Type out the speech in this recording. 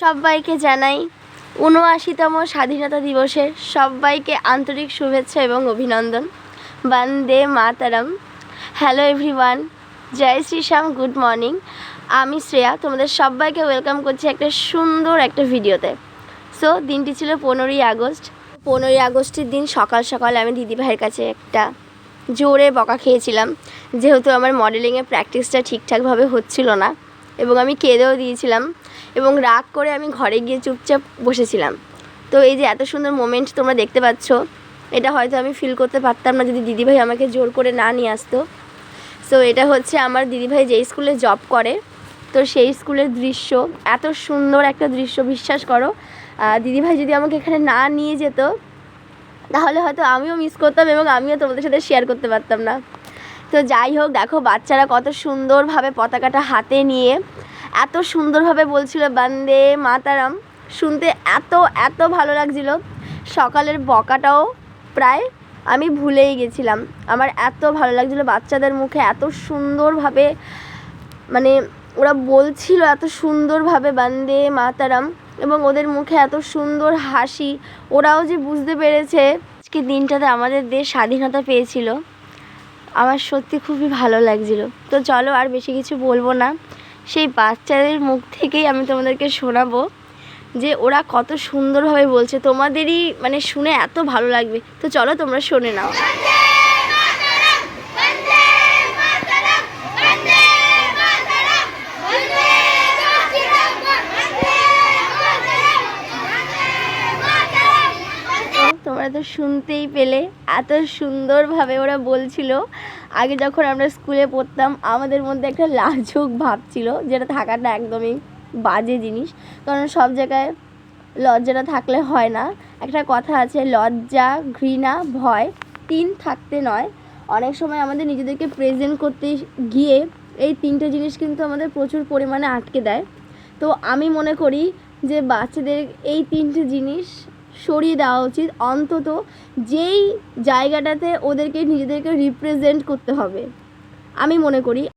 সবাইকে জানাই ৭৯তম স্বাধীনতা দিবসের সবাইকে আন্তরিক শুভেচ্ছা এবং অভিনন্দন। বন্দে মাতরম। হ্যালো এভরিওয়ান, জয় শ্রীশ্যাম, গুড মর্নিং। আমি শ্রেয়া, তোমাদের সবাইকে ওয়েলকাম করছি একটা সুন্দর একটা ভিডিওতে। সো দিনটি ছিল 15ই আগস্ট। 15ই আগস্টের দিন সকাল সকাল আমি দিদিভাইয়ের কাছে একটা জোরে বকা খেয়েছিলাম, যেহেতু আমার মডেলিংয়ের প্র্যাকটিসটা ঠিকঠাকভাবে হচ্ছিল না এবং আমি কেঁদেও দিয়েছিলাম এবং রাগ করে আমি ঘরে গিয়ে চুপচাপ বসেছিলাম। তো এই যে এত সুন্দর মোমেন্ট তোমরা দেখতে পাচ্ছ, এটা হয়তো আমি ফিল করতে পারতাম না যদি দিদিভাই আমাকে জোর করে না নিয়ে আসতো। সো এটা হচ্ছে আমার দিদিভাই যেই স্কুলে জব করে, তো সেই স্কুলের দৃশ্য, এত সুন্দর একটা দৃশ্য, বিশ্বাস করো দিদিভাই যদি আমাকে এখানে না নিয়ে যেত তাহলে হয়তো আমিও মিস করতাম এবং আমিও তোমাদের সাথে শেয়ার করতে পারতাম না। তো যাই হোক, দেখো বাচ্চারা কত সুন্দরভাবে পতাকাটা হাতে নিয়ে এত সুন্দরভাবে বলছিল বন্দে মাতরম, শুনতে এত এত ভালো লাগছিল। সকালের বকাটাও প্রায় আমি ভুলেই গেছিলাম, আমার এত ভালো লাগছিলো বাচ্চাদের মুখে এত সুন্দরভাবে, মানে ওরা বলছিল এত সুন্দরভাবে বন্দে মাতরম এবং ওদের মুখে এত সুন্দর হাসি। ওরাও যে বুঝতে পেরেছে আজকে দিনটাতে আমাদের দেশ স্বাধীনতা পেয়েছিল, আমার সত্যি খুবই ভালো লাগছিল। তো চলো আর বেশি কিছু বলবো না, সেই বাচ্চাদের মুখ থেকেই আমি তোমাদেরকে শোনাবো যে ওরা কত সুন্দরভাবে বলছে, তোমাদেরই মানে শুনে এত ভালো লাগবে। তো চলো তোমরা শুনে নাও। তোমরা তো শুনতেই পেলে এত সুন্দরভাবে ওরা বলছিল। আগে যখন আমরা স্কুলে পড়তাম আমাদের মধ্যে একটা লাজুক ভাব ছিল, যেটা থাকাটা একদমই বাজে জিনিস, কারণ সব জায়গায় লজ্জাটা থাকলে হয় না। একটা কথা আছে, লজ্জা, ঘৃণা, ভয়, তিন থাকতে নয়। অনেক সময় আমাদের নিজেদেরকে প্রেজেন্ট করতে গিয়ে এই তিনটে জিনিস কিন্তু আমাদের প্রচুর পরিমাণে আটকে দেয়। তো আমি মনে করি যে বাচ্চাদের এই তিনটে জিনিস সরিয়ে দেওয়া উচিত, অন্তত যেই জায়গাটাতে ওদেরকে নিজেদেরকে রিপ্রেজেন্ট করতে হবে, আমি মনে করি।